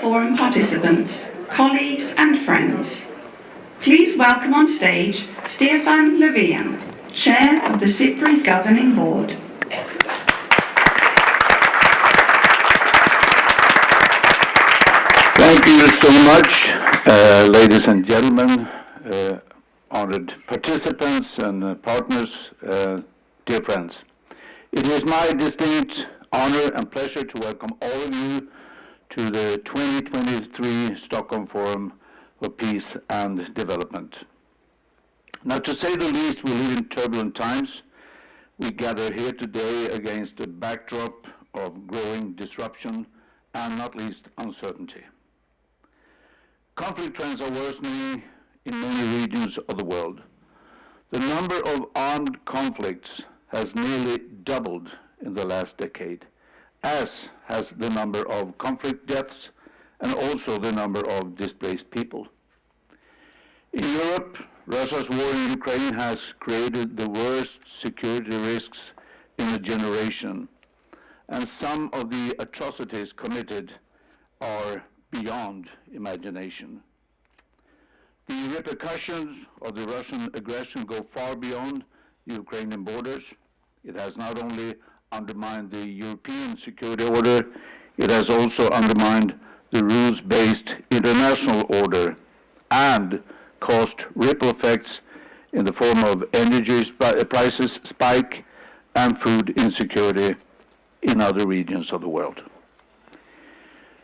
Forum participants, colleagues and friends. Please welcome on stage Stefan Löfven, Chair of the SIPRI Governing Board. Thank you so much, ladies and gentlemen, honored participants and partners, dear friends. It is my distinct honor and pleasure to welcome all of you to the 2023 Stockholm Forum for Peace and Development. Now, to say the least, we live in turbulent times. We gather here today against a backdrop of growing disruption and not least uncertainty. Conflict trends are worsening in many regions of the world. The number of armed conflicts has nearly doubled in the last decade, as has the number of conflict deaths and also the number of displaced people. In Europe, Russia's war in Ukraine has created the worst security risks in a generation, and some of the atrocities committed are beyond imagination. The repercussions of the Russian aggression go far beyond the Ukrainian borders. It has not only undermined the European security order, it has also undermined the rules-based international order and caused ripple effects in the form of energy prices spike and food insecurity in other regions of the world.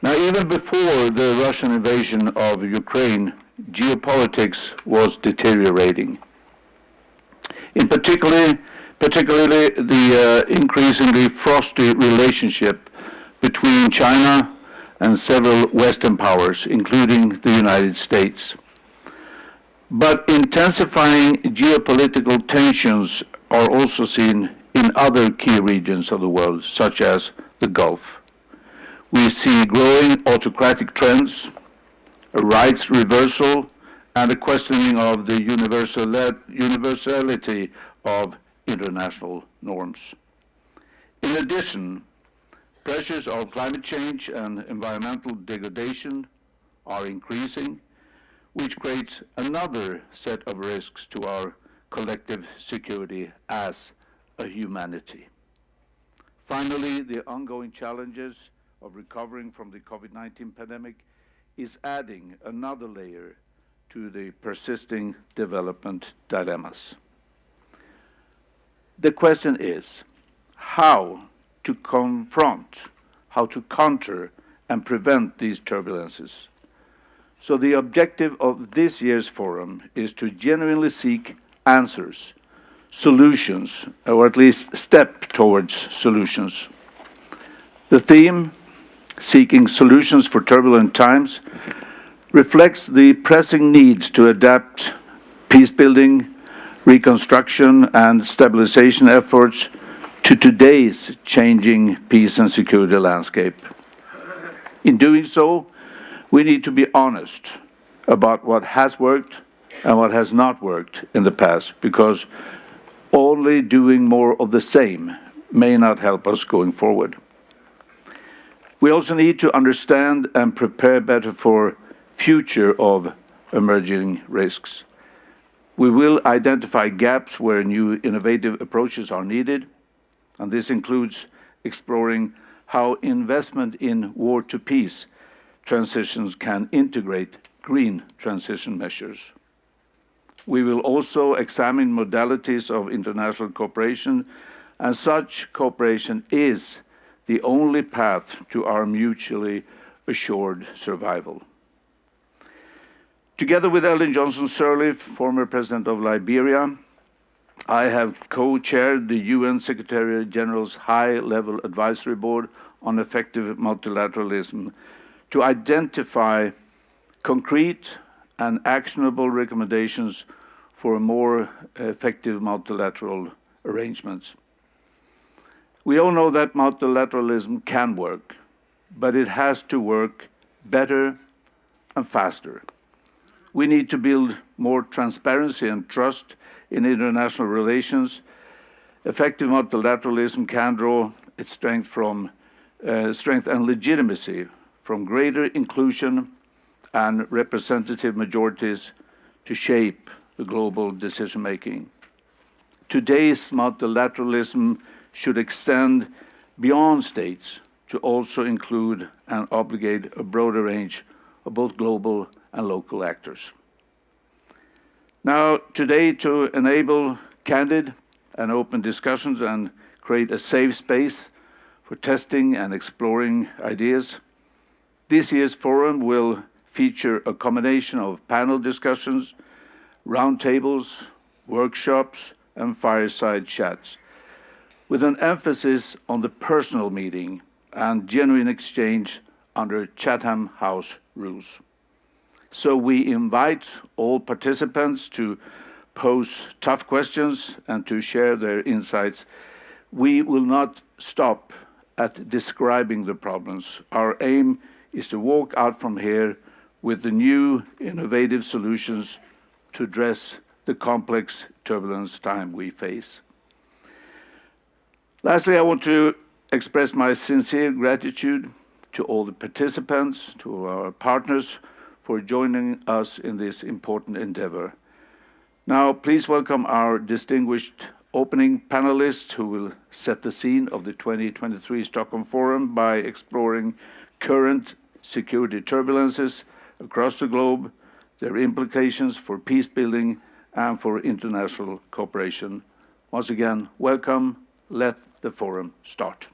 Now, even before the Russian invasion of Ukraine, geopolitics was deteriorating. In particularly the increasingly frosty relationship between China and several Western powers, including the United States. But intensifying geopolitical tensions are also seen in other key regions of the world, such as the Gulf. We see growing autocratic trends, a rights reversal, and a questioning of the universality of international norms. In addition, pressures of climate change and environmental degradation are increasing, which creates another set of risks to our collective security as a humanity. Finally, the ongoing challenges of recovering from the COVID-19 pandemic is adding another layer to the persisting development dilemmas. The question is how to confront, how to counter and prevent these turbulences. So the objective of this year's forum is to genuinely seek answers, solutions, or at least step towards solutions. The theme, Seeking Solutions for Turbulent Times, reflects the pressing needs to adapt peacebuilding, reconstruction, and stabilization efforts to today's changing peace and security landscape. In doing so, we need to be honest about what has worked and what has not worked in the past, because only doing more of the same may not help us going forward. We also need to understand and prepare better for future of emerging risks. We will identify gaps where new innovative approaches are needed, and this includes exploring how investment in war to peace transitions can integrate green transition measures. We will also examine modalities of international cooperation, and such cooperation is the only path to our mutually assured survival. Together with Ellen Johnson Sirleaf, former president of Liberia, I have co-chaired the UN Secretary General's High-Level Advisory Board on Effective Multilateralism to identify concrete and actionable recommendations for more effective multilateral arrangements. We all know that multilateralism can work, but it has to work better and faster. We need to build more transparency and trust in international relations. Effective multilateralism can draw its strength and legitimacy from greater inclusion and representative majorities to shape the global decision-making. Today's multilateralism should extend beyond states to also include and obligate a broader range of both global and local actors. Now, today, to enable candid and open discussions and create a safe space for testing and exploring ideas, this year's forum will feature a combination of panel discussions, roundtables, workshops, and fireside chats, with an emphasis on the personal meeting and genuine exchange under Chatham House rules. So we invite all participants to pose tough questions and to share their insights. We will not stop at describing the problems. Our aim is to walk out from here with the new innovative solutions to address the complex turbulence time we face. Lastly, I want to express my sincere gratitude to all the participants, to our partners, for joining us in this important endeavor. Now, please welcome our distinguished opening panelists who will set the scene of the 2023 Stockholm Forum by exploring current security turbulences across the globe, their implications for peace building and for international cooperation. Once again, welcome. Let the forum start.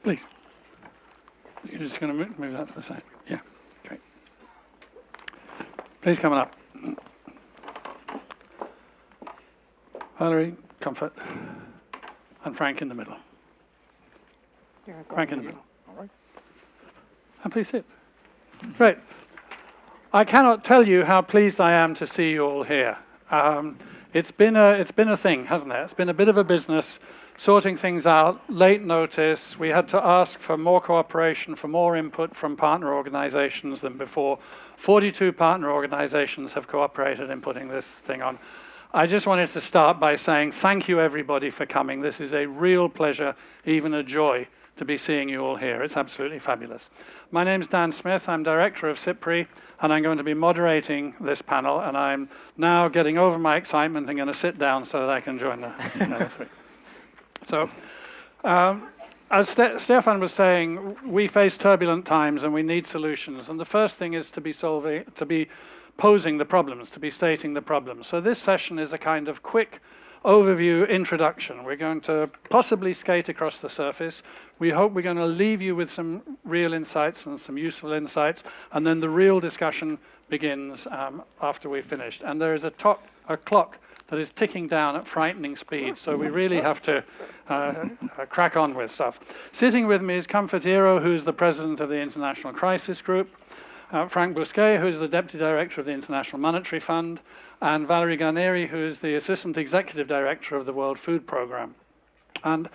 Please. You're just going to move that to the side. Yeah, great. Please come on up. Valerie, comfort. And Franck in the middle. Franck in the middle. All right. And please sit. Great. I cannot tell you how pleased I am to see you all here. It's been a thing, hasn't it? It's been a bit of a business, sorting things out, late notice. We had to ask for more cooperation, for more input from partner organizations than before. 42 partner organizations have cooperated in putting this thing on. I just wanted to start by saying thank you, everybody, for coming. This is a real pleasure, even a joy, to be seeing you all here. It's absolutely fabulous. My name's Dan Smith. I'm director of SIPRI, and I'm going to be moderating this panel, and I'm now getting over my excitement and going to sit down so that I can join the other three. So, as Stefan was saying, we face turbulent times and we need solutions, and the first thing is to be posing the problems, to be stating the problems. So this session is a kind of quick overview introduction. We're going to possibly skate across the surface. We hope we're going to leave you with some real insights and some useful insights, and then the real discussion begins after we've finished. And there is a clock that is ticking down at frightening speed, so we really have to crack on with stuff. Sitting with me is Comfortiero, who's the president of the International Crisis Group, Franck Bousquet, who's the deputy director of the International Monetary Fund, and Valerie Guarnieri, who is the assistant executive director of the World Food Programme. And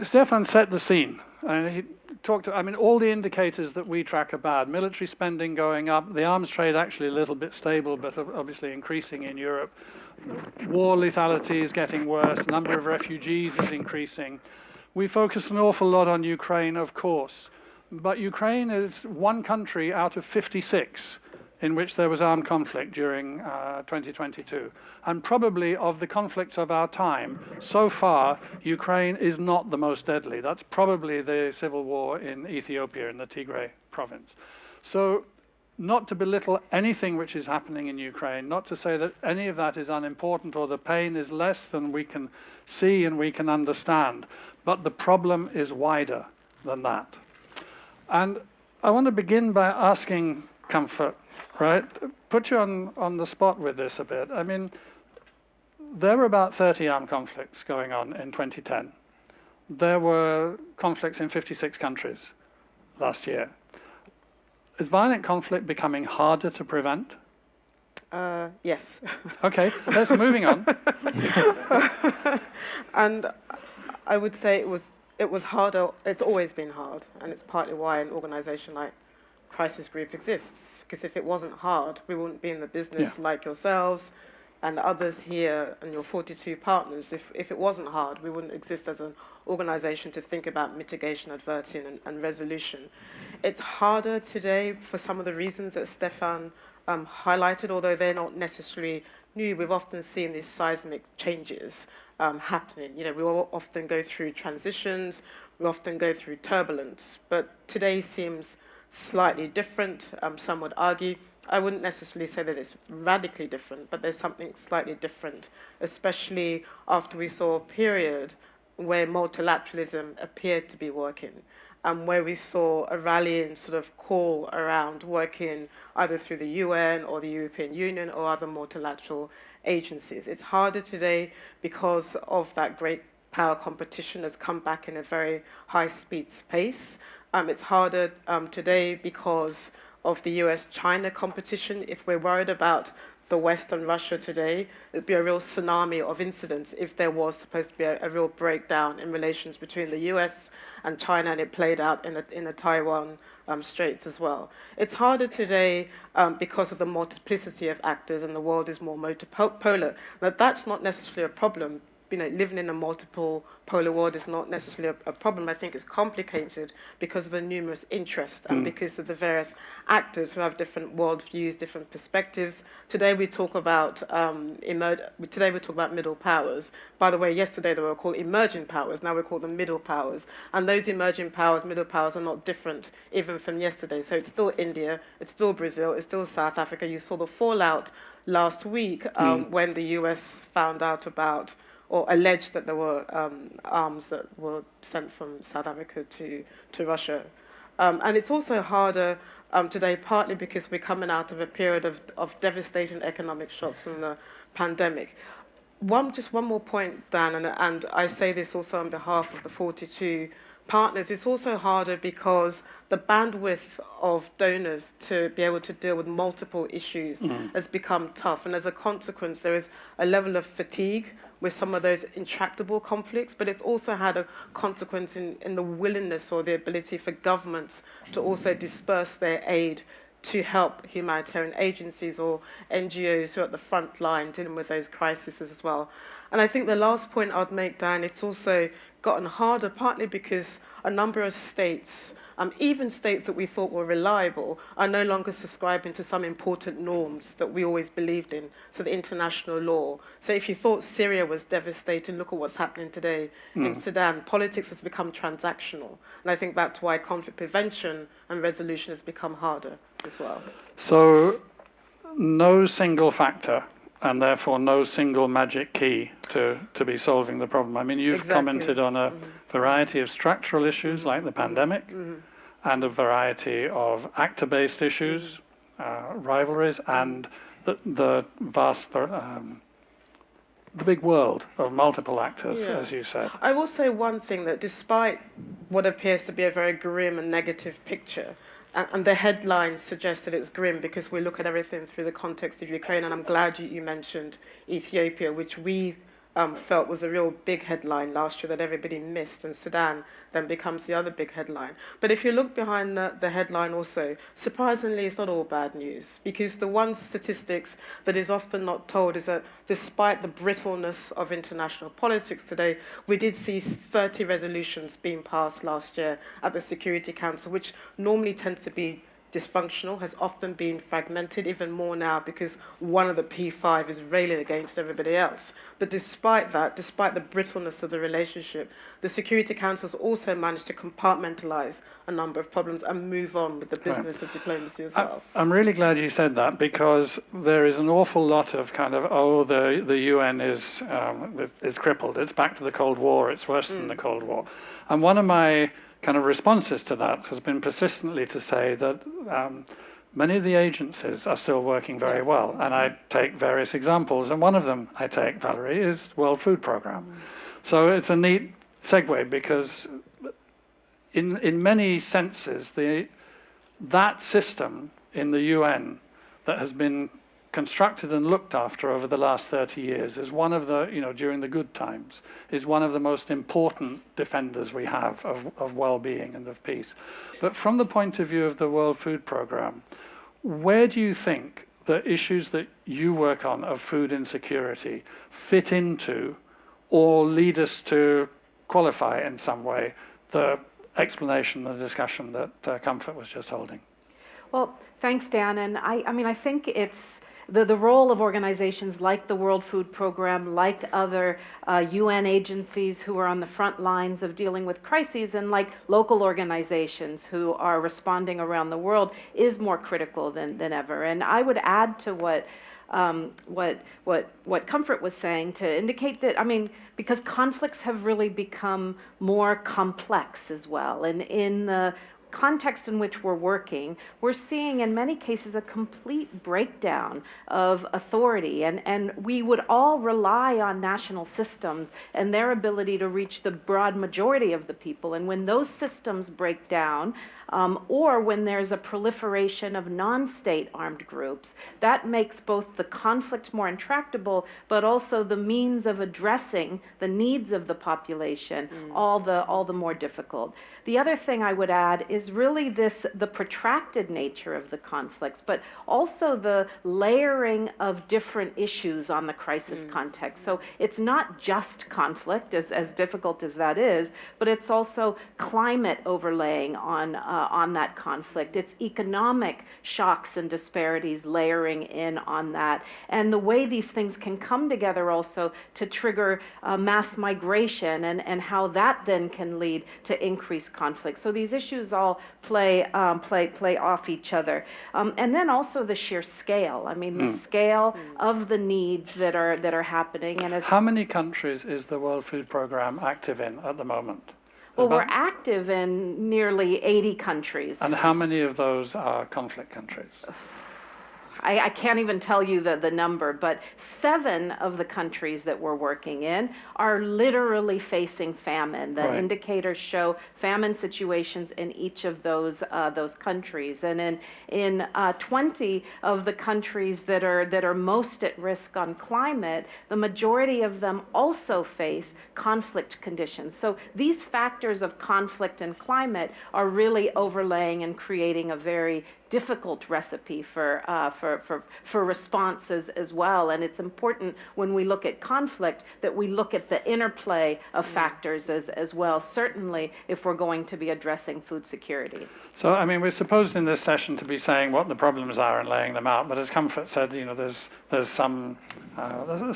Stefan set the scene. And he talked all the indicators that we track are bad. Military spending going up, the arms trade actually a little bit stable, but obviously increasing in Europe. War lethality is getting worse, number of refugees is increasing. We focus an awful lot on Ukraine, of course. But Ukraine is one country out of 56 in which there was armed conflict during 2022. And probably of the conflicts of our time, so far, Ukraine is not the most deadly. That's probably the civil war in Ethiopia, in the Tigray province. So not to belittle anything which is happening in Ukraine, not to say that any of that is unimportant or the pain is less than we can see and we can understand, but the problem is wider than that. And I want to begin by asking Comfort, right? Put you on the spot with this a bit. I mean, there were about 30 armed conflicts going on in 2010. There were conflicts in 56 countries last year. Is violent conflict becoming harder to prevent? Yes. Okay, let's moving on. And I would say it was harder. It's always been hard, and it's partly why an organization like Crisis Group exists. Because if it wasn't hard, we wouldn't be in the business like yourselves, and others here and your 42 partners, if it wasn't hard, we wouldn't exist as an organization to think about mitigation, averting, and resolution. It's harder today for some of the reasons that Stefan highlighted, although they're not necessarily new. We've often seen these seismic changes happening. You know, we all often go through transitions, we often go through turbulence, but today seems slightly different, some would argue. I wouldn't necessarily say that it's radically different, but there's something slightly different, especially after we saw a period where multilateralism appeared to be working, and where we saw a rallying sort of call around working either through the UN or the European Union or other multilateral agencies. It's harder today because of that great power competition has come back in a very high-speed pace. It's harder today because of the US-China competition. If we're worried about the West and Russia today, it'd be a real tsunami of incidents if there was supposed to be a real breakdown in relations between the US and China, and it played out in the Taiwan Straits as well. It's harder today because of the multiplicity of actors, and the world is more multipolar. Now, that's not necessarily a problem. You know, living in a multiple polar world is not necessarily a problem. I think it's complicated because of the numerous interests and because of the various actors who have different worldviews, different perspectives. Today we talk about middle powers. By the way, yesterday they were called emerging powers. Now we call them middle powers. And those emerging powers, middle powers, are not different even from yesterday. So it's still India, it's still Brazil, it's still South Africa. You saw the fallout last week when the US found out about or alleged that there were arms that were sent from South Africa to Russia. And it's also harder today, partly because we're coming out of a period of devastating economic shocks from the pandemic. Just one more point, Dan, and I say this also on behalf of the 42 partners. It's also harder because the bandwidth of donors to be able to deal with multiple issues has become tough. And as a consequence, there is a level of fatigue with some of those intractable conflicts, but it's also had a consequence in the willingness or the ability for governments to also disperse their aid to help humanitarian agencies or NGOs who are at the front line dealing with those crises as well. And I think the last point I'd make, Dan, it's also gotten harder, partly because a number of states, even states that we thought were reliable, are no longer subscribing to some important norms that we always believed in, so the international law. So if you thought Syria was devastating, look at what's happening today in Sudan. Politics has become transactional, and I think that's why conflict prevention and resolution has become harder as well. So no single factor, and therefore no single magic key to be solving the problem. I mean, you've commented on a variety of structural issues like the pandemic, and a variety of actor-based issues, rivalries, and the vast, the big world of multiple actors, as you said. I will say one thing, that despite what appears to be a very grim and negative picture, and the headlines suggest that it's grim because we look at everything through the context of Ukraine, and I'm glad you mentioned Ethiopia, which we felt was a real big headline last year that everybody missed, and Sudan then becomes the other big headline. But if you look behind the headline also, surprisingly, it's not all bad news, because the one statistics that is often not told is that despite the brittleness of international politics today, we did see 30 resolutions being passed last year at the Security Council, which normally tends to be dysfunctional, has often been fragmented, even more now because one of the P5 is railing against everybody else. But despite that, despite the brittleness of the relationship, the Security Council has also managed to compartmentalize a number of problems and move on with the business of diplomacy as well. I'm really glad you said that, because there is an awful lot of kind of, the UN is crippled, it's back to the Cold War, it's worse than the Cold War. And one of my kind of responses to that has been persistently to say that many of the agencies are still working very well. And I take various examples, and one of them I take, Valerie, is World Food Programme. So it's a neat segue, because in many senses, that system in the UN that has been constructed and looked after over the last 30 years is one of the, during the good times, is one of the most important defenders we have of well-being and of peace. But from the point of view of the World Food Programme, where do you think the issues that you work on of food insecurity fit into or lead us to qualify in some way the explanation, the discussion that Comfort was just holding? Well, thanks, Dan. And I think it's the role of organizations like the World Food Program, like other UN agencies who are on the front lines of dealing with crises, and like local organizations who are responding around the world is more critical than ever. And I would add to what Comfort was saying to indicate that, because conflicts have really become more complex as well. And in the context in which we're working, we're seeing in many cases a complete breakdown of authority, and we would all rely on national systems and their ability to reach the broad majority of the people. And when those systems break down, or when there's a proliferation of non-state armed groups, that makes both the conflict more intractable, but also the means of addressing the needs of the population all the more difficult. The other thing I would add is really the protracted nature of the conflicts, but also the layering of different issues on the crisis context. So it's not just conflict, as difficult as that is, but it's also climate overlaying on that conflict. It's economic shocks and disparities layering in on that. And the way these things can come together also to trigger mass migration, and how that then can lead to increased conflict. So these issues all play off each other. And then also the sheer scale. The scale of the needs that are happening. And how many countries is the World Food Program active in at the moment? Well, we're active in nearly 80 countries. And how many of those are conflict countries? I can't even tell you the number, but 7 of the countries that we're working in are literally facing famine. The indicators show famine situations in each of those countries. And in 20 of the countries that are most at risk on climate, the majority of them also face conflict conditions. So these factors of conflict and climate are really overlaying and creating a very difficult recipe for responses as well. And it's important when we look at conflict that we look at the interplay of factors as well, certainly if we're going to be addressing food security. So, we're supposed in this session to be saying what the problems are and laying them out, but as Comfort said, there's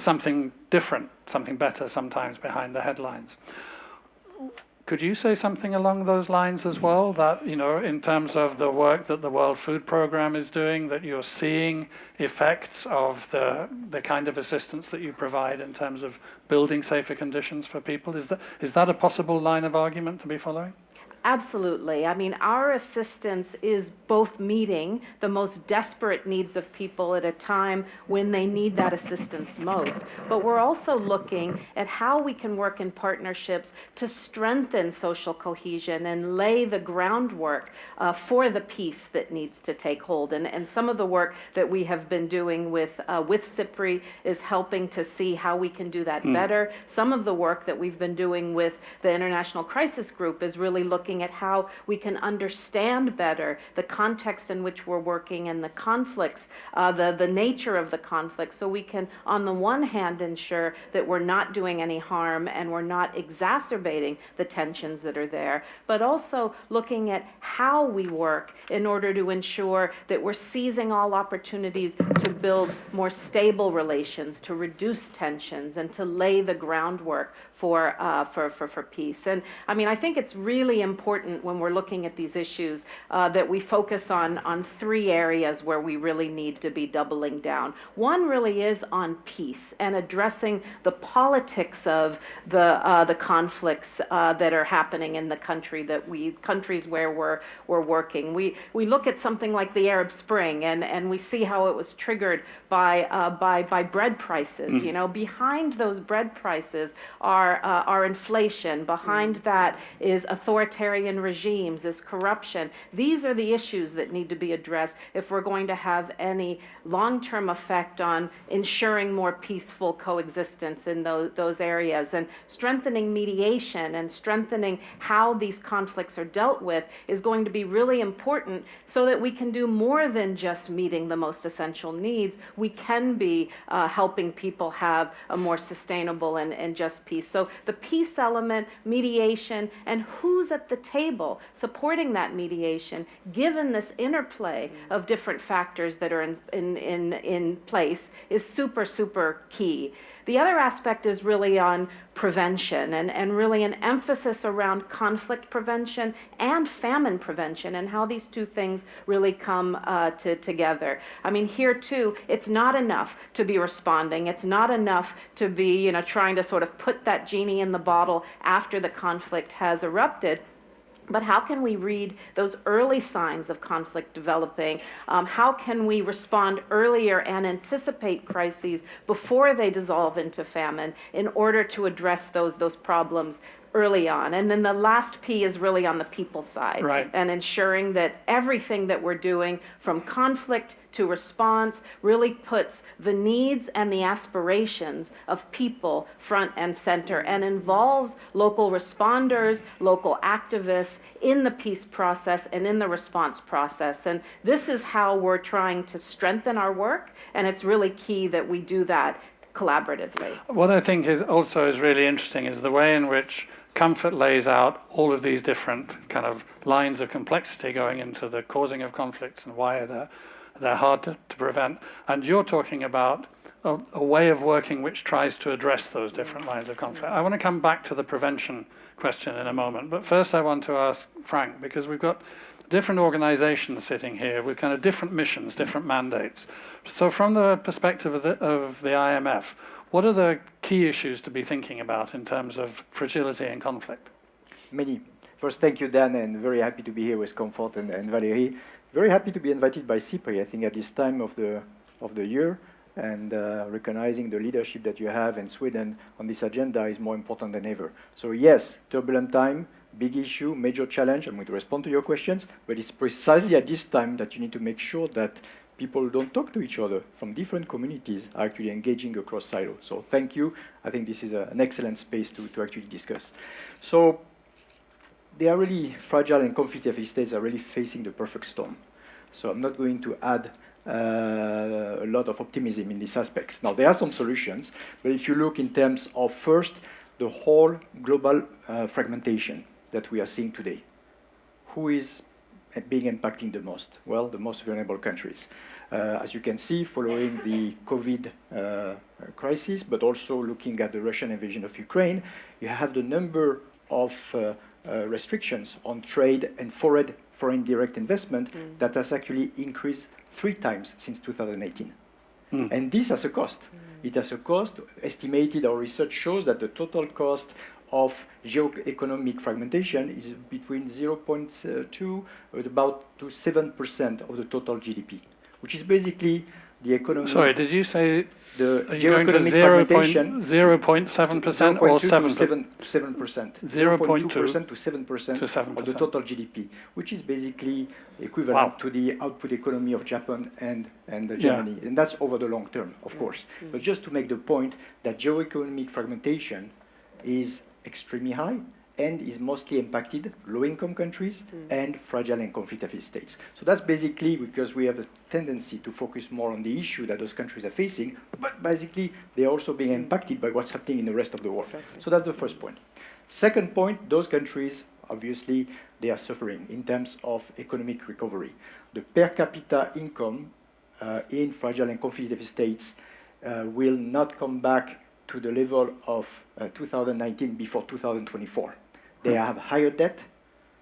something different, something better sometimes behind the headlines. Could you say something along those lines as well, that, in terms of the work that the World Food Program is doing, that you're seeing effects of the kind of assistance that you provide in terms of building safer conditions for people? Is that a possible line of argument to be following? Absolutely. Our assistance is both meeting the most desperate needs of people at a time when they need that assistance most, but we're also looking at how we can work in partnerships to strengthen social cohesion and lay the groundwork for the peace that needs to take hold. And some of the work that we have been doing with SIPRI is helping to see how we can do that better. Some of the work that we've been doing with the International Crisis Group is really looking at how we can understand better the context in which we're working and the conflicts, the nature of the conflict, so we can, on the one hand, ensure that we're not doing any harm and we're not exacerbating the tensions that are there, but also looking at how we work in order to ensure that we're seizing all opportunities to build more stable relations, to reduce tensions, and to lay the groundwork for peace. And I think it's really important when we're looking at these issues that we focus on 3 areas where we really need to be doubling down. One really is on peace and addressing the politics of the conflicts that are happening in the countries where we're working. We look at something like the Arab Spring, and we see how it was triggered by bread prices. Behind those bread prices are inflation. Behind that is authoritarian authoritarian regimes? Is corruption? These are the issues that need to be addressed if we're going to have any long-term effect on ensuring more peaceful coexistence in those areas. And strengthening mediation and strengthening how these conflicts are dealt with is going to be really important so that we can do more than just meeting the most essential needs. We can be helping people have a more sustainable and just peace. So the peace element, mediation, and who's at the table supporting that mediation, given this interplay of different factors that are in place, is super, super key. The other aspect is really on prevention and really an emphasis around conflict prevention and famine prevention and how these two things really come together. I mean, here too, it's not enough to be responding. It's not enough to be, trying to sort of put that genie in the bottle after the conflict has erupted. But how can we read those early signs of conflict developing? How can we respond earlier and anticipate crises before they dissolve into famine in order to address those problems early on? And then the last P is really on the people side, right, and ensuring that everything that we're doing from conflict to response really puts the needs and the aspirations of people front and center and involves local responders, local activists in the peace process and in the response process. And this is how we're trying to strengthen our work, and it's really key that we do that collaboratively. What I think is really interesting is the way in which Comfort lays out all of these different kind of lines of complexity going into the causing of conflicts and why they're hard to prevent. And you're talking about a way of working which tries to address those different lines of conflict. I want to come back to the prevention question in a moment, but first I want to ask Franck, because we've got different organizations sitting here with kind of different missions, different mandates. So from the perspective of the IMF, what are the key issues to be thinking about in terms of fragility and conflict? Many. First, thank you, Dan, and very happy to be here with Comfort and Valerie. Very happy to be invited by SIPRI, I think, at this time of the year, and recognizing the leadership that you have in Sweden on this agenda is more important than ever. So yes, turbulent time, big issue, major challenge. I'm going to respond to your questions, but it's precisely at this time that you need to make sure that people don't talk to each other from different communities are actually engaging across silos. So thank you. I think this is an excellent space to actually discuss. So they are really fragile and conflict-heavy states are really facing the perfect storm. So I'm not going to add a lot of optimism in these aspects. Now, there are some solutions, but if you look in terms of first, the whole global fragmentation that we are seeing today, who is being impacted the most? Well, the most vulnerable countries. As you can see, following the COVID crisis, but also looking at the Russian invasion of Ukraine, you have the number of restrictions on trade and foreign direct investment that has actually increased 3 times since 2018. And this has a cost. It has a cost. Estimated, our research shows that the total cost of geo-economic fragmentation is between 0.2 to about 7% of the total GDP, which is basically the economy. Sorry, did you say the are you going to 0.7% or 7%? 7%. 0.2% to 7% to 7% of the total GDP, which is basically equivalent to the output economy of Japan and Germany. And that's over the long term, of course. But just to make the point that geo-economic fragmentation is extremely high and is mostly impacted low-income countries and fragile and conflict-affected states. So that's basically because we have a tendency to focus more on the issue that those countries are facing, but basically they're also being impacted by what's happening in the rest of the world. Exactly. So that's the first point. Second point, those countries, obviously, they are suffering in terms of economic recovery. The per capita income in fragile and conflict-affected states will not come back to the level of 2019 before 2024. They have higher debt.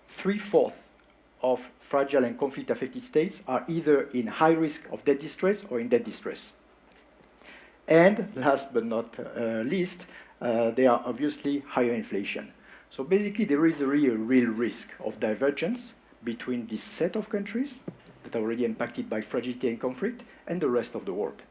3/4 of fragile and conflict-affected states are either in high risk of debt distress or in debt distress. And last but not least, there are obviously higher inflation. So basically, there is a real risk of divergence between this set of countries that are already impacted by fragility and conflict and the rest of the world.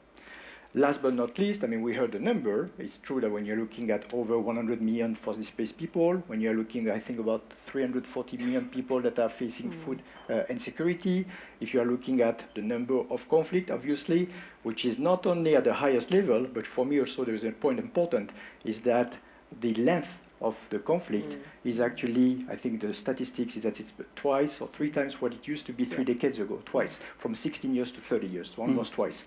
Last but not least, I mean, we heard the number. It's true that when you're looking at over 100 million forced displaced people, when you're looking, I think, about 340 million people that are facing food insecurity, if you are looking at the number of conflict, obviously, which is not only at the highest level, but for me also there is a point important, is that the length of the conflict is actually, I think the statistics is that it's twice or 3 times what it used to be 3 decades ago, twice, from 16 years to 30 years, so almost twice.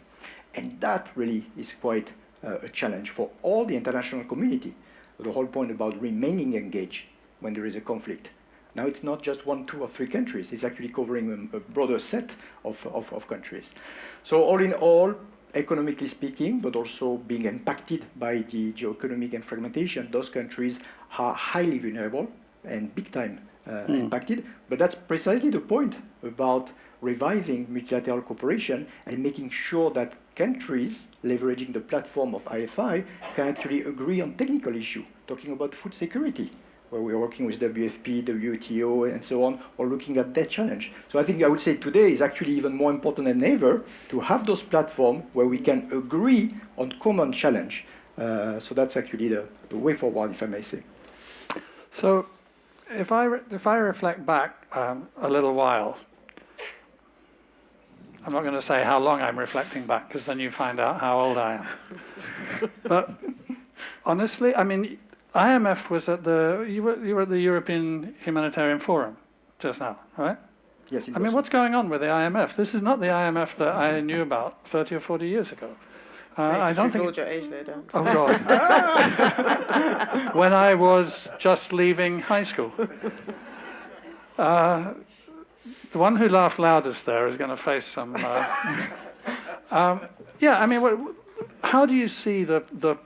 And that really is quite a challenge for all the international community. The whole point about remaining engaged when there is a conflict. Now it's not just 1, 2, or 3 countries, it's actually covering a broader set of countries. So all in all, economically speaking, but also being impacted by the geoeconomic and fragmentation, those countries are highly vulnerable and big time impacted. But that's precisely the point about reviving multilateral cooperation and making sure that countries leveraging the platform of IFI can actually agree on technical issues, talking about food security, where we are working with WFP, WTO, and so on, or looking at that challenge. So I think I would say today is actually even more important than ever to have those platforms where we can agree on common challenge. So that's actually the way forward, if I may say. So if I reflect back a little while, I'm not going to say how long I'm reflecting back, because then you find out how old I am. But honestly, I mean, IMF was at you were at the European Humanitarian Forum just now, right? Yes. I mean, what's going on with the IMF? This is not the IMF that I knew about 30 or 40 years ago. I don't think. Your age there, Dan. Oh God! When I was just leaving high school. The one who laughed loudest there is going to face some. Yeah, I mean, how do you see the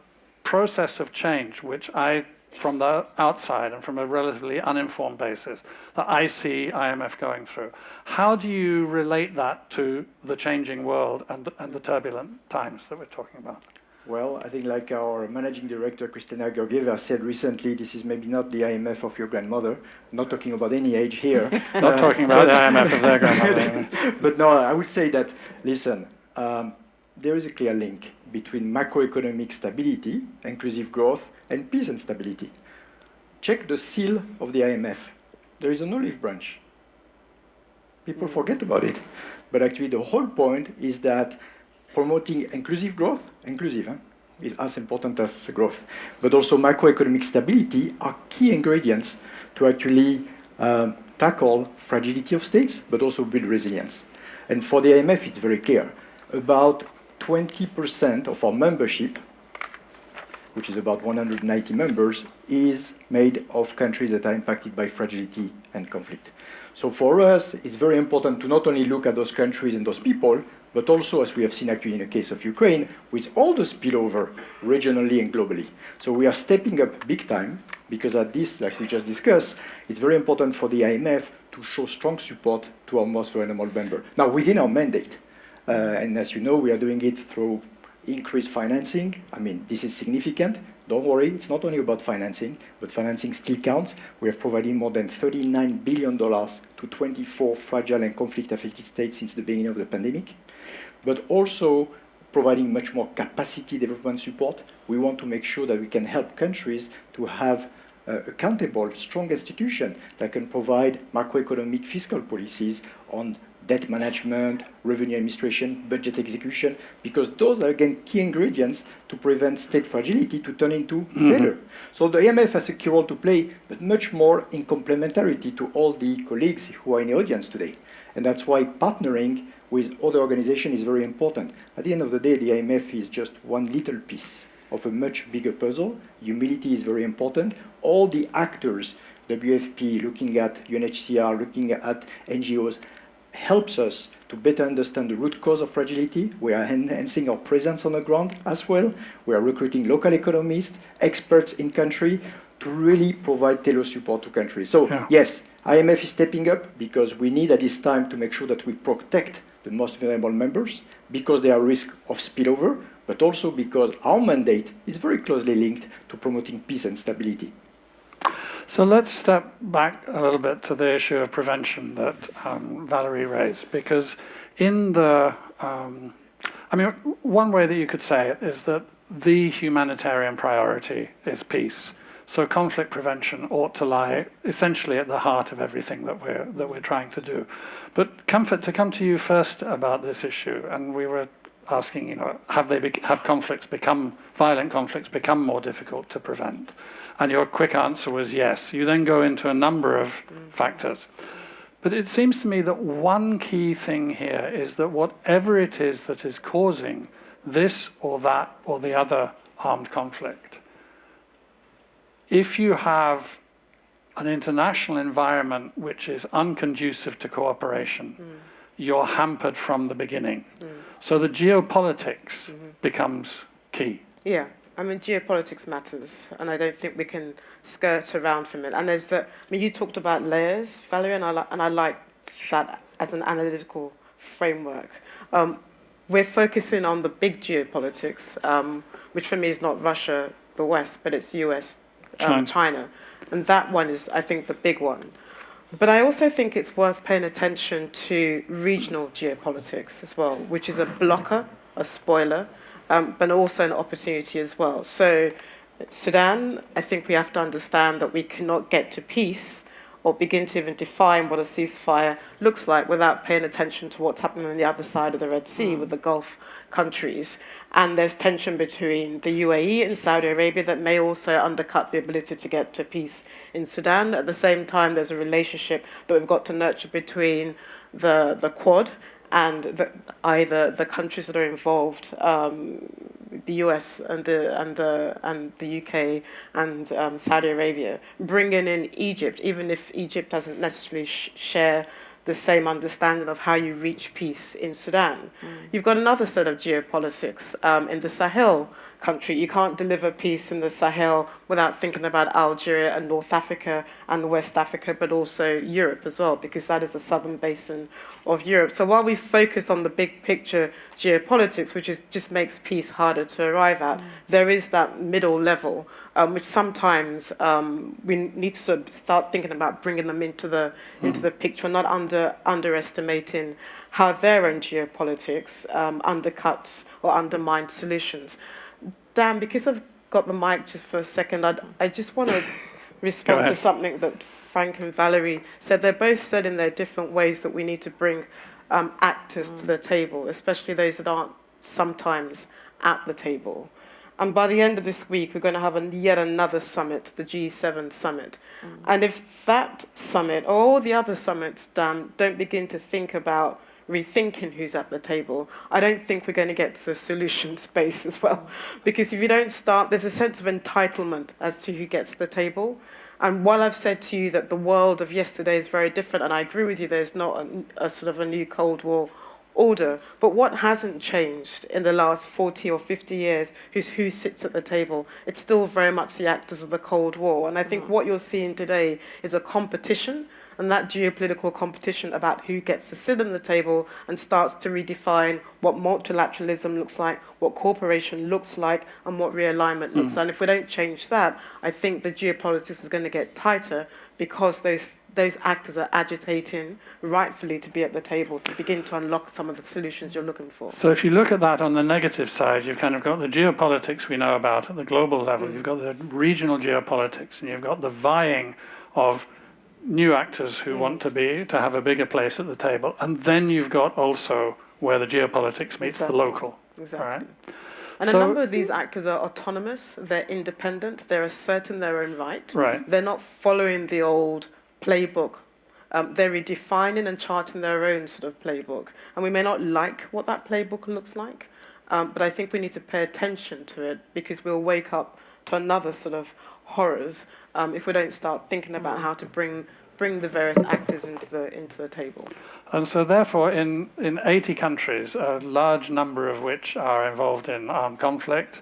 process of change, which I, from the outside and from a relatively uninformed basis, that I see IMF going through? How do you relate that to the changing world and the turbulent times that we're talking about? Well, I think like our managing director, Kristina Georgieva, said recently, this is maybe not the IMF of your grandmother. I'm not talking about any age here. Not talking about the IMF of their grandmother. But no, I would say that, listen, there is a clear link between macroeconomic stability, inclusive growth, and peace and stability. Check the seal of the IMF. There is an olive branch. People forget about it. But actually the whole point is that promoting inclusive growth, is as important as growth, but also macroeconomic stability are key ingredients to actually tackle fragility of states, but also build resilience. And for the IMF, it's very clear. About 20% of our membership, which is about 190 members, is made of countries that are impacted by fragility and conflict. So for us, it's very important to not only look at those countries and those people, but also, as we have seen actually in the case of Ukraine, with all the spillover regionally and globally. So we are stepping up big time, because at this, like we just discussed, it's very important for the IMF to show strong support to our most vulnerable member. Now, within our mandate, and as you know, we are doing it through increased financing. I mean, this is significant. Don't worry, it's not only about financing, but financing still counts. We have provided more than $39 billion to 24 fragile and conflict-affected states since the beginning of the pandemic. But also providing much more capacity development support. We want to make sure that we can help countries to have accountable, strong institutions that can provide macroeconomic fiscal policies on debt management, revenue administration, budget execution, because those are, again, key ingredients to prevent state fragility to turn into failure. So the IMF has a key role to play, but much more in complementarity to all the colleagues who are in the audience today. And that's why partnering with other organizations is very important. At the end of the day, the IMF is just one little piece of a much bigger puzzle. Humility is very important. All the actors, WFP, looking at UNHCR, looking at NGOs, helps us to better understand the root cause of fragility. We are enhancing our presence on the ground as well. We are recruiting local economists, experts in country to really provide tailored support to countries. So yes, IMF is stepping up because we need at this time to make sure that we protect the most vulnerable members because they are at risk of spillover, but also because our mandate is very closely linked to promoting peace and stability. So let's step back a little bit to the issue of prevention that Valerie raised, because in the I mean, one way that you could say it is that the humanitarian priority is peace. So conflict prevention ought to lie essentially at the heart of everything that we're trying to do. But Comfort, to come to you first about this issue, and we were asking, you know, have violent conflicts become more difficult to prevent? And your quick answer was yes. You then go into a number of factors. But it seems to me that one key thing here is that whatever it is that is causing this or that or the other armed conflict, if you have an international environment which is unconducive to cooperation, you're hampered from the beginning. So the geopolitics becomes key. Yeah, I mean, geopolitics matters, and I don't think we can skirt around from it. And there's you talked about layers, Valerie, and I like that as an analytical framework. We're focusing on the big geopolitics, which for me is not Russia, the West, but it's US, China. And that one is, I think, the big one. But I also think it's worth paying attention to regional geopolitics as well, which is a blocker, a spoiler, but also an opportunity as well. So Sudan, I think we have to understand that we cannot get to peace or begin to even define what a ceasefire looks like without paying attention to what's happening on the other side of the Red Sea with the Gulf countries. And there's tension between the UAE and Saudi Arabia that may also undercut the ability to get to peace in Sudan. At the same time, there's a relationship that we've got to nurture between the Quad and either the countries that are involved, the US and the UK and Saudi Arabia, bringing in Egypt, even if Egypt doesn't necessarily share the same understanding of how you reach peace in Sudan. You've got another set of geopolitics in the Sahel country. You can't deliver peace in the Sahel without thinking about Algeria and North Africa and West Africa, but also Europe as well, because that is the southern basin of Europe. So while we focus on the big picture geopolitics, which just makes peace harder to arrive at, there is that middle level, which sometimes we need to sort of start thinking about bringing them into the picture, not underestimating how their own geopolitics undercuts or undermines solutions. Dan, because I've got the mic just for a second, I just want to respond to something that Franck and Valerie said. They both said in their different ways that we need to bring actors to the table, especially those that aren't sometimes at the table. And by the end of this week, we're going to have yet another summit, the G7 summit. And if that summit, or all the other summits, Dan, don't begin to think about rethinking who's at the table, I don't think we're going to get to the solution space as well. Because if you don't start, there's a sense of entitlement as to who gets the table. And while I've said to you that the world of yesterday is very different, and I agree with you, there's not a sort of a new Cold War order, but what hasn't changed in the last 40 or 50 years is who sits at the table. It's still very much the actors of the Cold War. And I think what you're seeing today is a competition, and that geopolitical competition about who gets to sit on the table and starts to redefine what multilateralism looks like, what cooperation looks like, and what realignment looks like. And if we don't change that, I think the geopolitics is going to get tighter because those actors are agitating rightfully to be at the table to begin to unlock some of the solutions you're looking for. So if you look at that on the negative side, you've kind of got the geopolitics we know about at the global level, you've got the regional geopolitics, and you've got the vying of new actors who want to have a bigger place at the table, and then you've got also where the geopolitics meets the local. Exactly. Right? And a number of these actors are autonomous, they're independent, they're asserting their own right. They're not following the old playbook. They're redefining and charting their own sort of playbook. And we may not like what that playbook looks like, but I think we need to pay attention to it because we'll wake up to another sort of horrors if we don't start thinking about how to bring the various actors into the table. And so therefore in 80 countries, a large number of which are involved in armed conflict,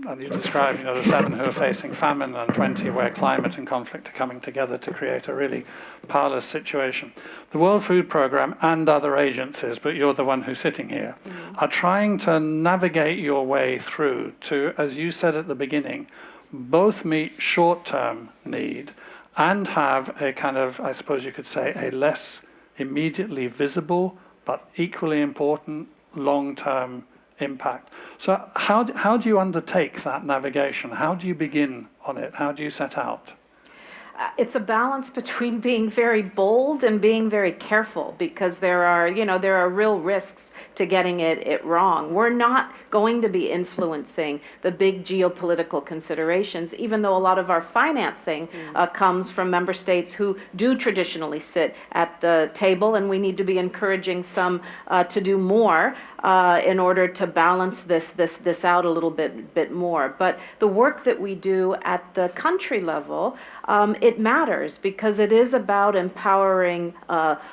and you describe, the 7 who are facing famine and 20 where climate and conflict are coming together to create a really parlous situation. The World Food Programme and other agencies, but you're the one who's sitting here, are trying to navigate your way through to, as you said at the beginning, both meet short-term need and have a kind of, I suppose you could say, a less immediately visible but equally important long-term impact. So how do you undertake that navigation? How do you begin on it? How do you set out? It's a balance between being very bold and being very careful, because there are real risks to getting it wrong. We're not going to be influencing the big geopolitical considerations, even though a lot of our financing comes from member states who do traditionally sit at the table, and we need to be encouraging some to do more in order to balance this out a little bit more. But the work that we do at the country level, it matters, because it is about empowering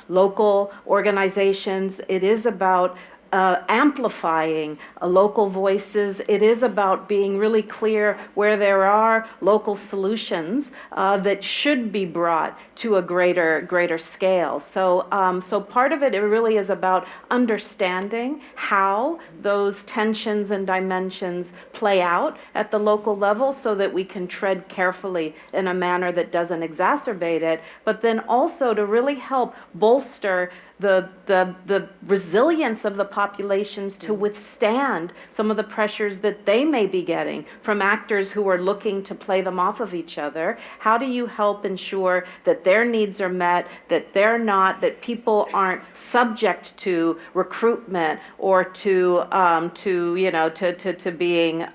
local organizations. It is about amplifying local voices. It is about being really clear where there are local solutions that should be brought to a greater scale. So part of it really is about understanding how those tensions and dimensions play out at the local level, so that we can tread carefully in a manner that doesn't exacerbate it, but then also to really help bolster the resilience of the populations to withstand some of the pressures that they may be getting from actors who are looking to play them off of each other. How do you help ensure that their needs are met, that people aren't subject to recruitment or to being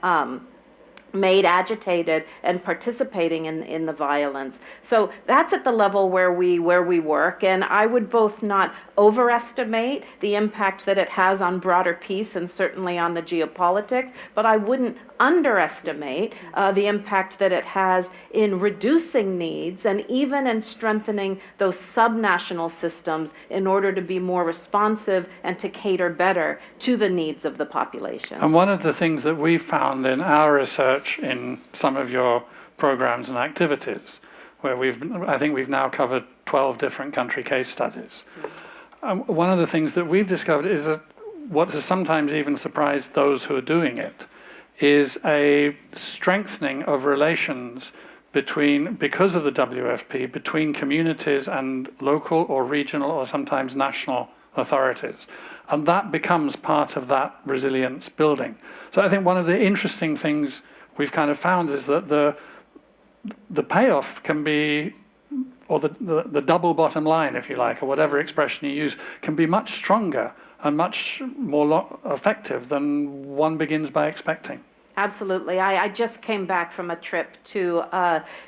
made agitated and participating in the violence? So that's at the level where we work, and I would both not overestimate the impact that it has on broader peace and certainly on the geopolitics, but I wouldn't underestimate the impact that it has in reducing needs and even in strengthening those subnational systems in order to be more responsive and to cater better to the needs of the population. And one of the things that we found in our research in some of your programs and activities, where I think we've now covered 12 different country case studies. One of the things that we've discovered is that what has sometimes even surprised those who are doing it is a strengthening of relations because of the WFP, between communities and local or regional or sometimes national authorities. And that becomes part of that resilience building. So I think one of the interesting things we've kind of found is that the payoff can be, or the double bottom line, if you like, or whatever expression you use, can be much stronger and much more effective than one begins by expecting. Absolutely. I just came back from a trip to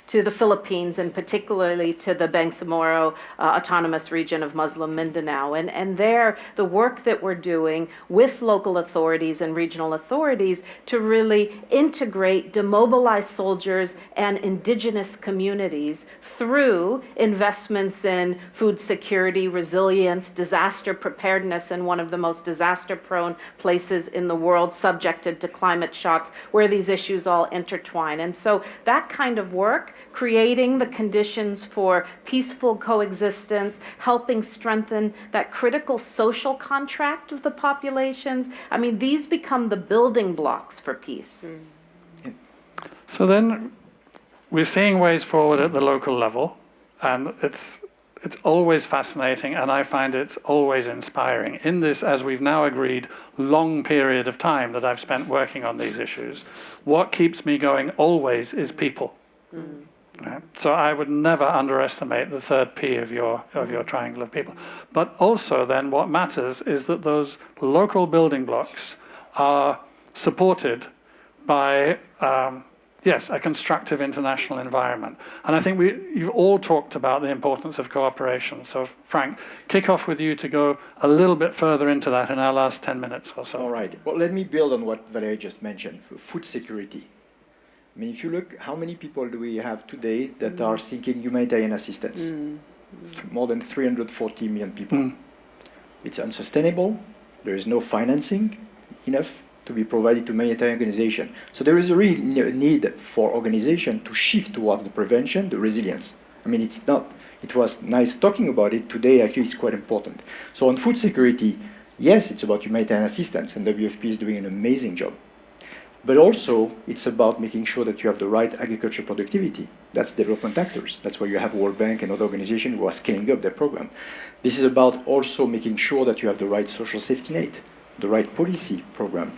the Philippines, and particularly to the Bangsamoro Autonomous Region of Muslim Mindanao. And there, the work that we're doing with local authorities and regional authorities to really integrate demobilized soldiers and indigenous communities through investments in food security, resilience, disaster preparedness in one of the most disaster-prone places in the world, subjected to climate shocks, where these issues all intertwine. And so that kind of work, creating the conditions for peaceful coexistence, helping strengthen that critical social contract of the populations, I mean, these become the building blocks for peace. So then we're seeing ways forward at the local level, and it's always fascinating, and I find it's always inspiring. In this, as we've now agreed, long period of time that I've spent working on these issues, what keeps me going always is people. Right? So I would never underestimate the third P of your triangle of people. But also then what matters is that those local building blocks are supported by yes, a constructive international environment. And I think you've all talked about the importance of cooperation. So Franck, kick off with you to go a little bit further into that in our last 10 minutes or so. All right. Well, let me build on what Valerie just mentioned, food security. I mean, if you look, how many people do we have today that are seeking humanitarian assistance? More than 340 million people. It's unsustainable. There is no financing enough to be provided to humanitarian organization. So there is a real need for organization to shift towards the prevention, the resilience. I mean, it was nice talking about it. Today, actually, it's quite important. So on food security, yes, it's about humanitarian assistance, and WFP is doing an amazing job. But also, it's about making sure that you have the right agricultural productivity. That's development actors. That's why you have World Bank and other organizations who are scaling up their program. This is about also making sure that you have the right social safety net. the right policy program.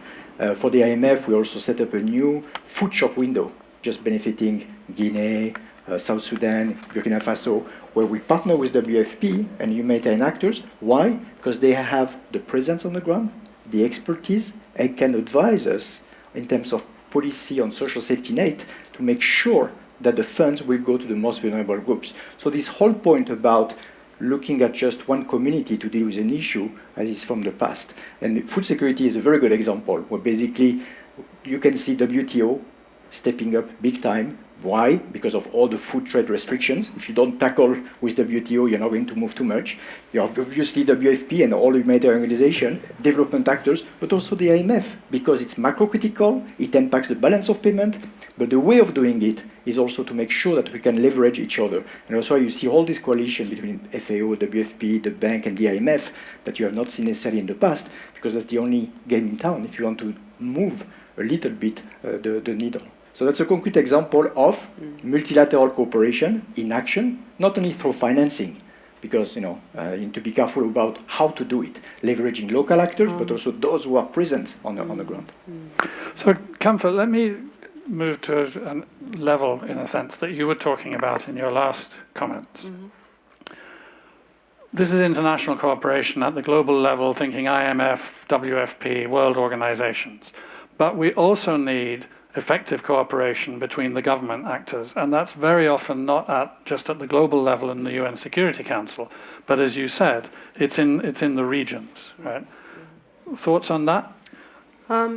For the IMF, we also set up a new food shop window, just benefiting Guinea, South Sudan, Burkina Faso, where we partner with WFP and humanitarian actors. Why? Because they have the presence on the ground, the expertise, and can advise us in terms of policy on social safety net to make sure that the funds will go to the most vulnerable groups. So this whole point about looking at just one community to deal with an issue as is from the past. And food security is a very good example, where basically you can see WTO stepping up big time. Why? Because of all the food trade restrictions. If you don't tackle with WTO, you're not going to move too much. You have obviously WFP and all humanitarian organizations, development actors, but also the IMF, because it's macro-critical, it impacts the balance of payment, but the way of doing it is also to make sure that we can leverage each other. And that's why you see all this coalition between FAO, WFP, the bank, and the IMF that you have not seen necessarily in the past, because that's the only game in town if you want to move a little bit the needle. So that's a concrete example of multilateral cooperation in action, not only through financing, because you need to be careful about how to do it, leveraging local actors, but also those who are present on the ground. So, Comfort, let me move to a level, in a sense, that you were talking about in your last comments. This is international cooperation at the global level, thinking IMF, WFP, world organizations. But we also need effective cooperation between the government actors, and that's very often not just at the global level in the UN Security Council, but as you said, it's in the regions, right? Thoughts on that?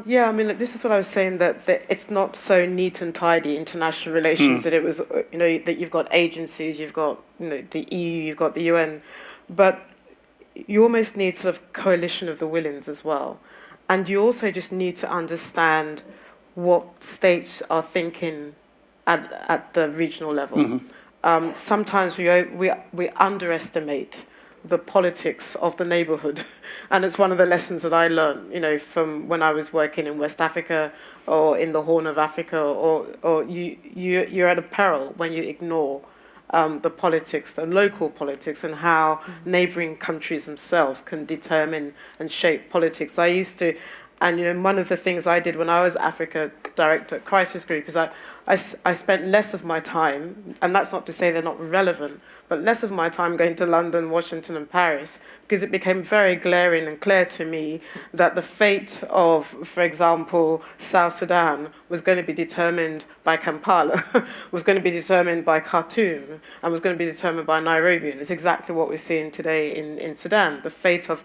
Yeah, I mean, this is what I was saying, that it's not so neat and tidy, international relations, that it was, that you've got agencies, you've got, the EU, you've got the UN, but you almost need sort of coalition of the willings as well. And you also just need to understand what states are thinking at the regional level. Sometimes we underestimate the politics of the neighborhood. And it's one of the lessons that I learned, from when I was working in West Africa or in the Horn of Africa, or you're at a peril when you ignore the politics, the local politics, and how neighboring countries themselves can determine and shape politics. I used to, and one of the things I did when I was Africa Director at Crisis Group is I spent less of my time, and that's not to say they're not relevant, but less of my time going to London, Washington, and Paris, because it became very glaring and clear to me that the fate of, for example, South Sudan was going to be determined by Kampala, was going to be determined by Khartoum, and was going to be determined by Nairobi. And it's exactly what we're seeing today in Sudan. The fate of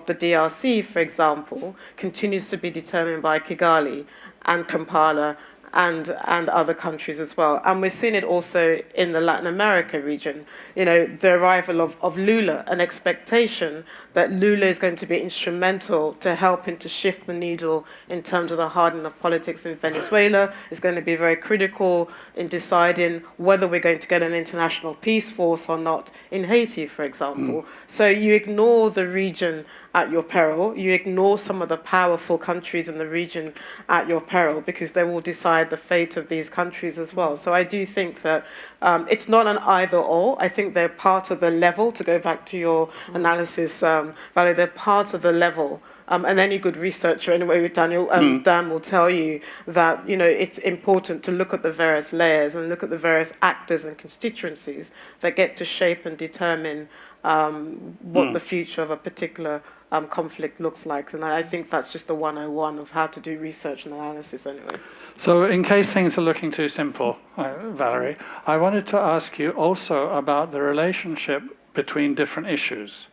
the DRC, for example, continues to be determined by Kigali and Kampala and other countries as well. And we're seeing it also in the Latin America region. The arrival of Lula, an expectation that Lula is going to be instrumental to helping to shift the needle in terms of the hardening of politics in Venezuela, is going to be very critical in deciding whether we're going to get an international peace force or not in Haiti, for example. So you ignore the region at your peril. You ignore some of the powerful countries in the region at your peril, because they will decide the fate of these countries as well. So I do think that it's not an either or. I think they're part of the level, to go back to your analysis, Valerie, they're part of the level. And any good researcher, anyway, with Dan will tell you that, it's important to look at the various layers and look at the various actors and constituencies that get to shape and determine what the future of a particular conflict looks like. And I think that's just the 101 of how to do research and analysis anyway. So in case things are looking too simple, Valerie, I wanted to ask you also about the relationship between different issues.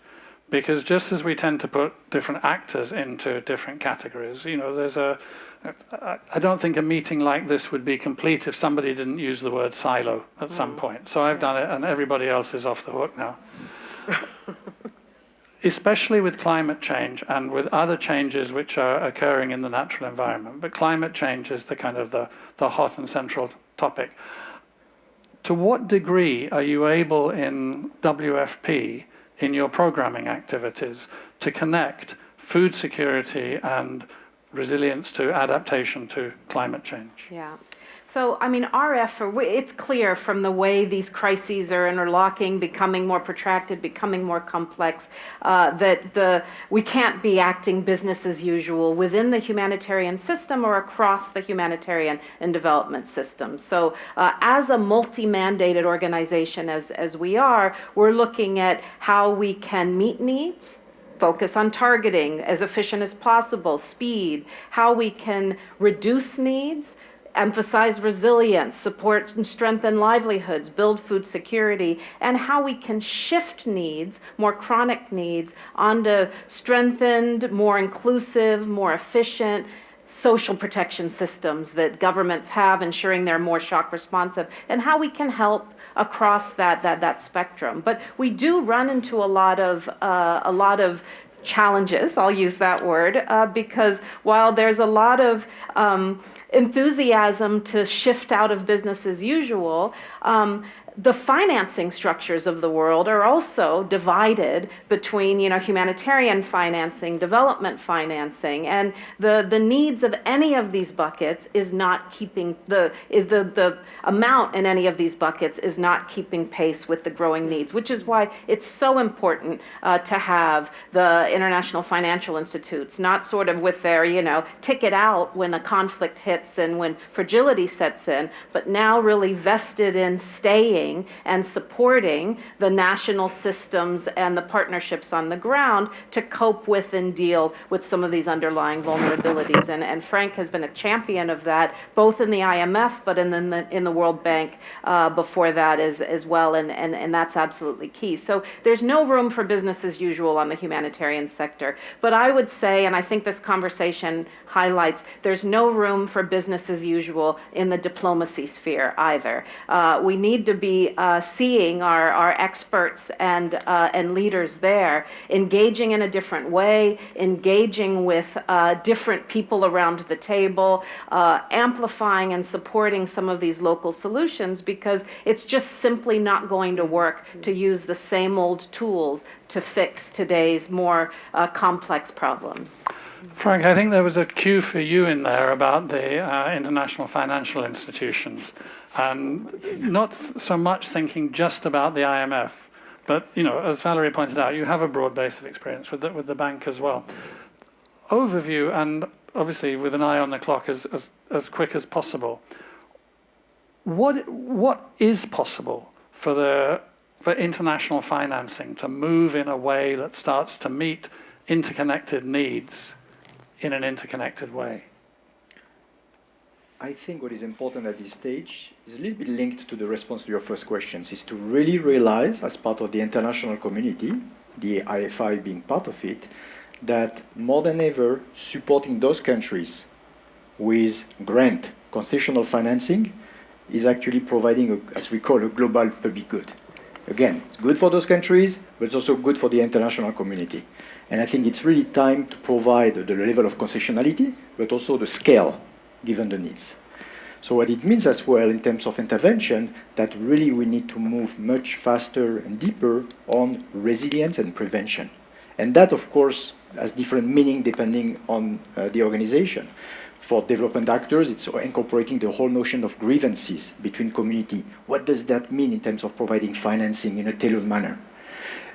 Because just as we tend to put different actors into different categories, I don't think a meeting like this would be complete if somebody didn't use the word silo at some point. So I've done it, and everybody else is off the hook now. Especially with climate change and with other changes which are occurring in the natural environment. But climate change is the kind of the hot and central topic. To what degree are you able in WFP, in your programming activities, to connect food security and resilience to adaptation to climate change? Yeah. So, I mean, our effort, it's clear from the way these crises are interlocking, becoming more protracted, becoming more complex, that we can't be acting business as usual within the humanitarian system or across the humanitarian and development system. So, as a multi-mandated organization as we are, we're looking at how we can meet needs, focus on targeting as efficient as possible, speed, how we can reduce needs, emphasize resilience, support and strengthen livelihoods, build food security, and how we can shift needs, more chronic needs, onto strengthened, more inclusive, more efficient social protection systems that governments have, ensuring they're more shock responsive, and how we can help across that spectrum. But we do run into a lot of challenges, I'll use that word, because while there's a lot of enthusiasm to shift out of business as usual, the financing structures of the world are also divided between, humanitarian financing, development financing, and the needs of any of these buckets is not keeping the amount in any of these buckets is not keeping pace with the growing needs, which is why it's so important to have the international financial institutes not sort of with their, ticket out when a conflict hits and when fragility sets in, but now really vested in staying and supporting the national systems and the partnerships on the ground to cope with and deal with some of these underlying vulnerabilities. And Franck has been a champion of that, both in the IMF, but in the World Bank before that as well, and that's absolutely key. So there's no room for business as usual on the humanitarian sector. But I would say, and I think this conversation highlights, there's no room for business as usual in the diplomacy sphere either. We need to be seeing our experts and leaders there engaging in a different way, engaging with different people around the table, amplifying and supporting some of these local solutions, because it's just simply not going to work to use the same old tools to fix today's more complex problems. Franck, I think there was a cue for you in there about the international financial institutions, and not so much thinking just about the IMF, but as Valerie pointed out, you have a broad base of experience with the bank as well. Overview, and obviously with an eye on the clock as quick as possible. What is possible for international financing to move in a way that starts to meet interconnected needs in an interconnected way? I think what is important at this stage is a little bit linked to the response to your first questions, is to really realize, as part of the international community, the IFI being part of it, that more than ever, supporting those countries with grant, concessional financing, is actually providing, as we call, a global public good. Again, good for those countries, but it's also good for the international community. And I think it's really time to provide the level of concessionality, but also the scale, given the needs. So what it means as well in terms of intervention, that really we need to move much faster and deeper on resilience and prevention. And that, of course, has different meaning depending on the organization. For development actors, it's incorporating the whole notion of grievances between community. What does that mean in terms of providing financing in a tailored manner?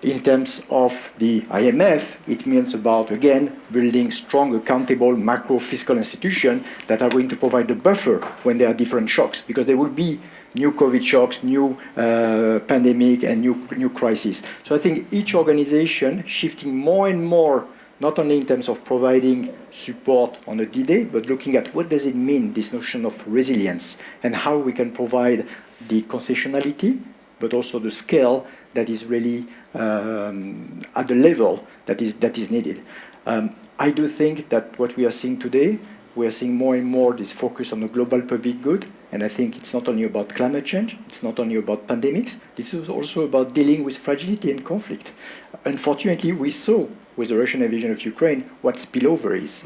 In terms of the IMF, it means about, again, building strong, accountable macro-fiscal institutions that are going to provide the buffer when there are different shocks, because there will be new COVID shocks, new pandemic, and new crises. So I think each organization shifting more and more, not only in terms of providing support on a D-Day, but looking at what does it mean, this notion of resilience, and how we can provide the concessionality, but also the scale that is really at the level that is needed. I do think that what we are seeing today, we are seeing more and more this focus on the global public good, and I think it's not only about climate change, it's not only about pandemics, this is also about dealing with fragility and conflict. Unfortunately, we saw with the Russian invasion of Ukraine what spillover is.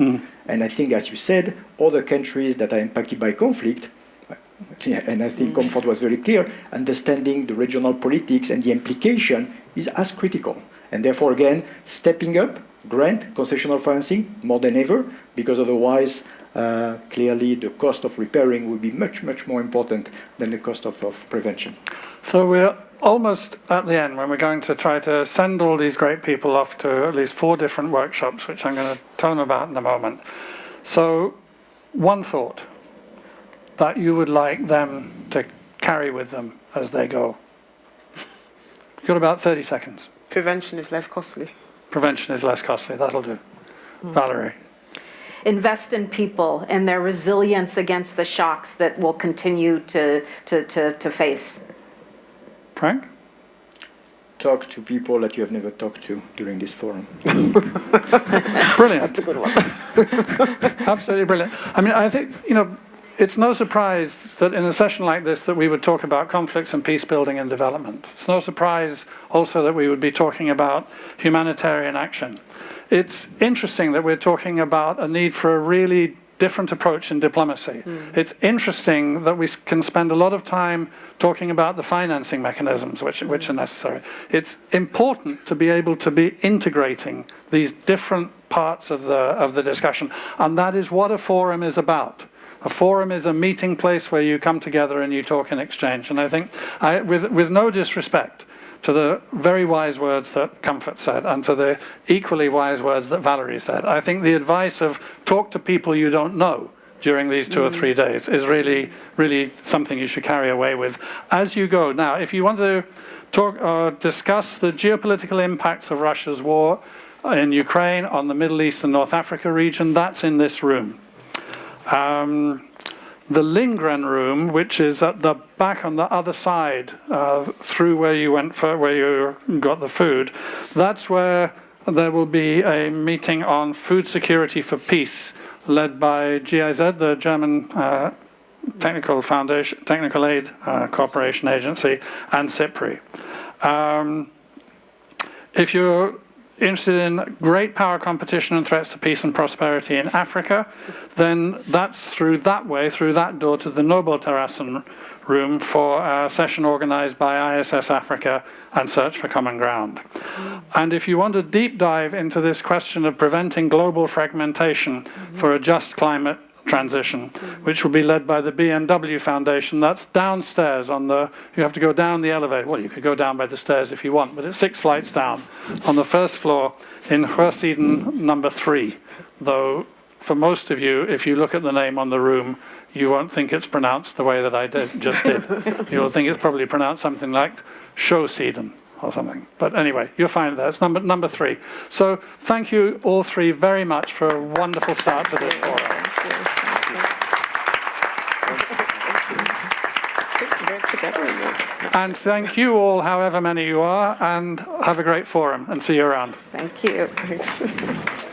And I think, as you said, other countries that are impacted by conflict, and I think Comfort was very clear, understanding the regional politics and the implication is as critical. And therefore, again, stepping up, grant, concessional financing more than ever, because otherwise clearly the cost of repairing will be much, much more important than the cost of prevention. So we're almost at the end when we're going to try to send all these great people off to at least 4 different workshops, which I'm going to tell them about in a moment. So one thought that you would like them to carry with them as they go. You've got about 30 seconds. Prevention is less costly. Prevention is less costly, that'll do. Valerie. Invest in people and their resilience against the shocks that we'll continue to face. Franck? Talk to people that you have never talked to during this forum. Brilliant. That's a good one. Absolutely brilliant. I mean, I think, it's no surprise that in a session like this that we would talk about conflicts and peace building and development. It's no surprise also that we would be talking about humanitarian action. It's interesting that we're talking about a need for a really different approach in diplomacy. It's interesting that we can spend a lot of time talking about the financing mechanisms which are necessary. It's important to be able to be integrating these different parts of the discussion, and that is what a forum is about. A forum is a meeting place where you come together and you talk and exchange. And I think, with no disrespect to the very wise words that Comfort said and to the equally wise words that Valerie said, I think the advice of talk to people you don't know during these 2 or 3 days is really, really something you should carry away with as you go. Now, if you want to talk or discuss the geopolitical impacts of Russia's war in Ukraine, on the Middle East and North Africa region, that's in this room. The Lindgren room, which is at the back on the other side, through where you went where you got the food, that's where there will be a meeting on food security for peace, led by GIZ, the German Technical Aid Cooperation Agency, and SIPRI. If you're interested in great power competition and threats to peace and prosperity in Africa, then that's through that door to the Nobel Terrassen room for a session organized by ISS Africa and Search for Common Ground. And if you want a deep dive into this question of preventing global fragmentation for a just climate transition, which will be led by the BMW Foundation, that's downstairs you have to go down the elevator. Well, you could go down by the stairs if you want, but it's 6 flights down on the first floor in Hörsiden number 3. Though, for most of you, if you look at the name on the room, you won't think it's pronounced the way that I just did. You'll think it's probably pronounced something like Schossiden or something. But anyway, you'll find it there. It's number 3. So thank you all 3 very much for a wonderful start to this forum. And thank you all, however many you are, and have a great forum, and see you around. Thank you. Thanks.